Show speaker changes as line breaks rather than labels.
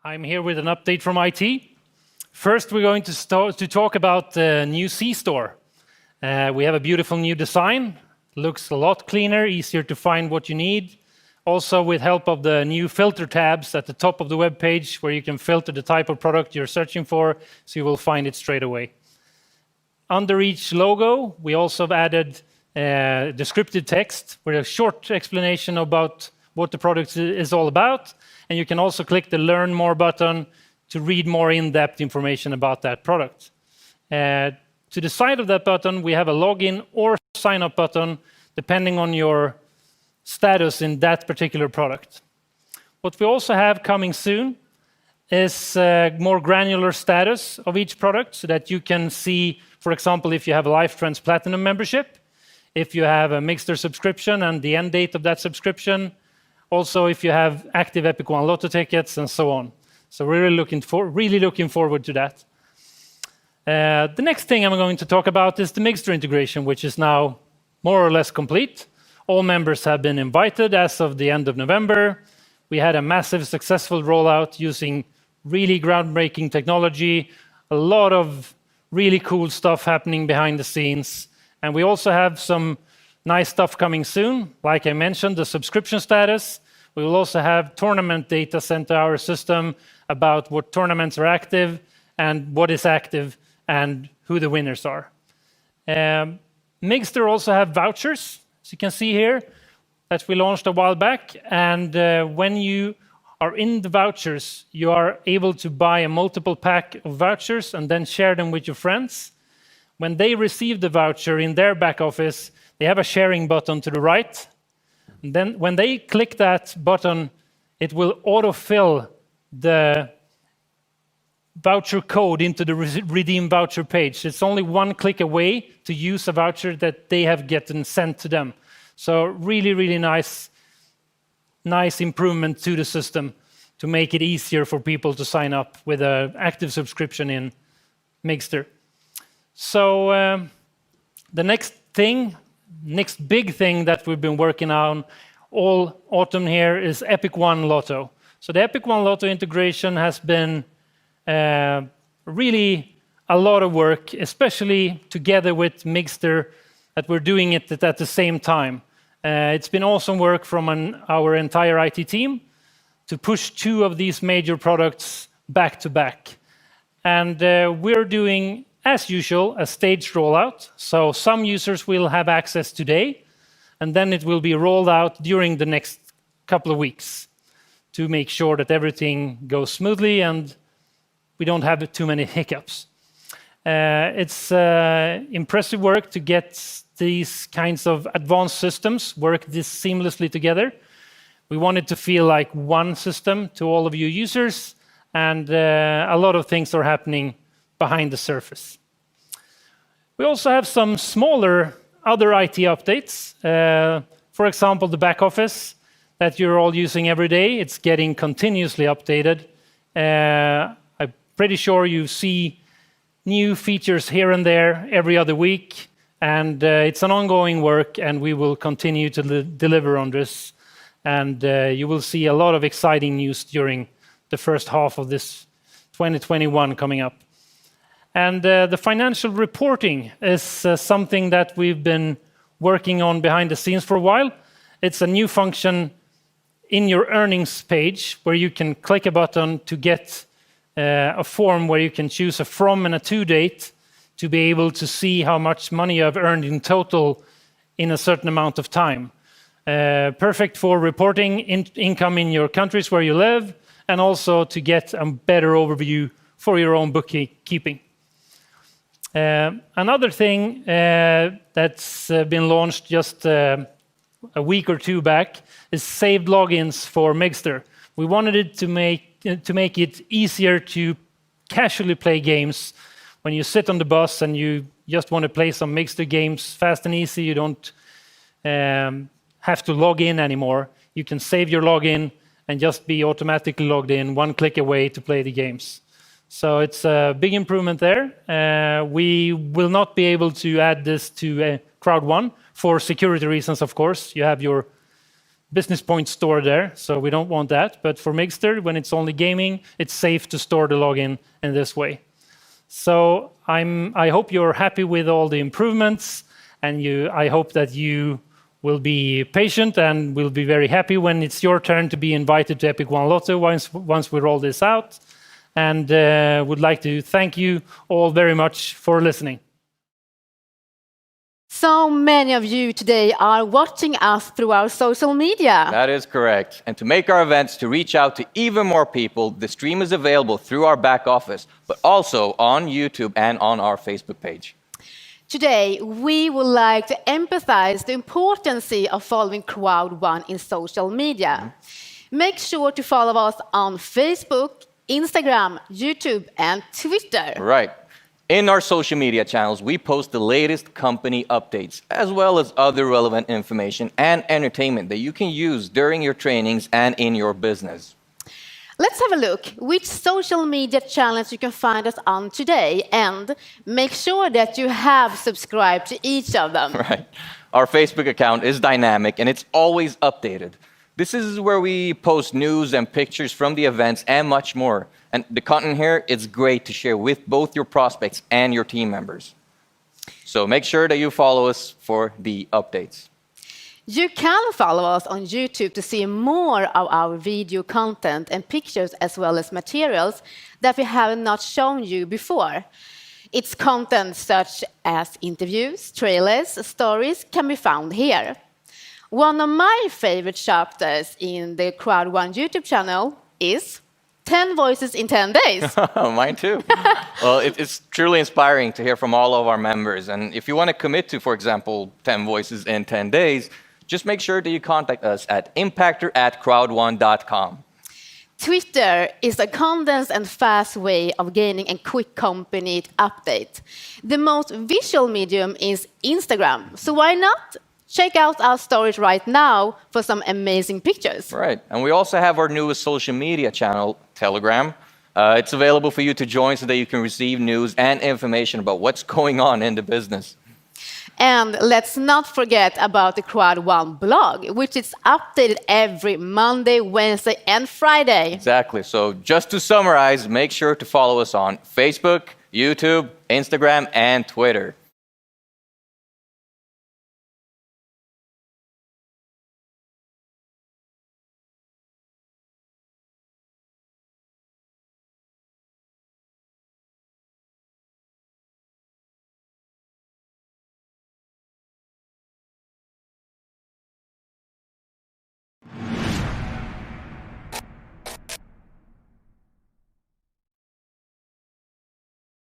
I'm here with an update from IT. First, we're going to talk about the new C-Store. We have a beautiful new design. Looks a lot cleaner, easier to find what you need. Also, with help of the new filter tabs at the top of the web page, where you can filter the type of product you're searching for, so you will find it straight away. Under each logo, we also have added descriptive text with a short explanation about what the product is all about. And you can also click the Learn More button to read more in-depth information about that product. To the side of that button, we have a login or sign-up button, depending on your status in that particular product. What we also have coming soon is more granular status of each product, so that you can see, for example, if you have a LifeTrends Platinum membership, if you have a Mixter subscription and the end date of that subscription, also if you have active Epic One Lotto tickets, and so on. So we're really looking forward to that. The next thing I'm going to talk about is the Mixter integration, which is now more or less complete. All members have been invited as of the end of November. We had a massive successful rollout using really groundbreaking technology, a lot of really cool stuff happening behind the scenes. And we also have some nice stuff coming soon. Like I mentioned, the subscription status. We will also have tournament data sent to our system about what tournaments are active and what is active and who the winners are. Mixter also have vouchers, as you can see here, that we launched a while back. And when you are in the vouchers, you are able to buy a multiple pack of vouchers and then share them with your friends. When they receive the voucher in their back office, they have a sharing button to the right. And then when they click that button, it will autofill the voucher code into the redeem voucher page. It's only one click away to use a voucher that they have gotten sent to them. So really nice improvement to the system to make it easier for people to sign up with an active subscription in Mixter. So the next big thing that we've been working on all autumn here is Epic One Lotto. So the Epic One Lotto integration has been really a lot of work, especially together with Mixter, that we're doing it at the same time. It's been awesome work from our entire IT team to push two of these major products back to back. And we're doing, as usual, a staged rollout. So some users will have access today, and then it will be rolled out during the next couple of weeks to make sure that everything goes smoothly and we don't have too many hiccups. It's impressive work to get these kinds of advanced systems work this seamlessly together. We want it to feel like one system to all of you users, and a lot of things are happening behind the surface. We also have some smaller other IT updates. For example, the back office that you're all using every day, it's getting continuously updated. I'm pretty sure you see new features here and there every other week, and it's an ongoing work, and we will continue to deliver on this. And you will see a lot of exciting news during the first half of this 2021 coming up. And the financial reporting is something that we've been working on behind the scenes for a while. It's a new function in your earnings page where you can click a button to get a form where you can choose a from and a to date to be able to see how much money you have earned in total in a certain amount of time. Perfect for reporting income in your countries where you live, and also to get a better overview for your own bookkeeping. Another thing that's been launched just a week or two back is saved logins for Mixter. We wanted it to make it easier to casually play games. When you sit on the bus and you just want to play some Mixter games fast and easy, you don't have to log in anymore. You can save your login and just be automatically logged in, one click away to play the games. So it's a big improvement there. We will not be able to add this to CROWD1 for security reasons, of course. You have your business point store there, so we don't want that. But for Migster, when it's only gaming, it's safe to store the login in this way. So I hope you're happy with all the improvements, and I hope that you will be patient and will be very happy when it's your turn to be invited to Epic One Lotto once we roll this out. And would like to thank you all very much for listening.
So many of you today are watching us through our social media.
That is correct. And to make our events to reach out to even more people, the stream is available through our back office, but also on YouTube and on our Facebook page.
Today, we would like to emphasize the importance of following CROWD1 in social media. Make sure to follow us on Facebook, Instagram, YouTube, and Twitter.
Right. In our social media channels, we post the latest company updates, as well as other relevant information and entertainment that you can use during your trainings and in your business.
Let's have a look which social media channels you can find us on today, and make sure that you have subscribed to each of them.
Right. Our Facebook account is dynamic and it's always updated. This is where we post news and pictures from the events and much more. And the content here is great to share with both your prospects and your team members. So make sure that you follow us for the updates.
You can follow us on YouTube to see more of our video content and pictures, as well as materials that we have not shown you before. Its content such as interviews, trailers, stories can be found here. One of my favorite chapters in the CROWD1 YouTube channel is 10 voices in 10 days.
Mine too. Well, it's truly inspiring to hear from all of our members. And if you want to commit to, for example, 10 voices in 10 days, just make sure that you contact us at impactor@crowd1.com.
Twitter is a condensed and fast way of gaining a quick company update. The most visual medium is Instagram, so why not check out our stories right now for some amazing pictures.
Right, and we also have our newest social media channel, Telegram. It's available for you to join so that you can receive news and information about what's going on in the business.
And let's not forget about the CROWD1 blog, which is updated every Monday, Wednesday, and Friday.
Exactly. So just to summarize, make sure to follow us on Facebook, YouTube, Instagram, and Twitter.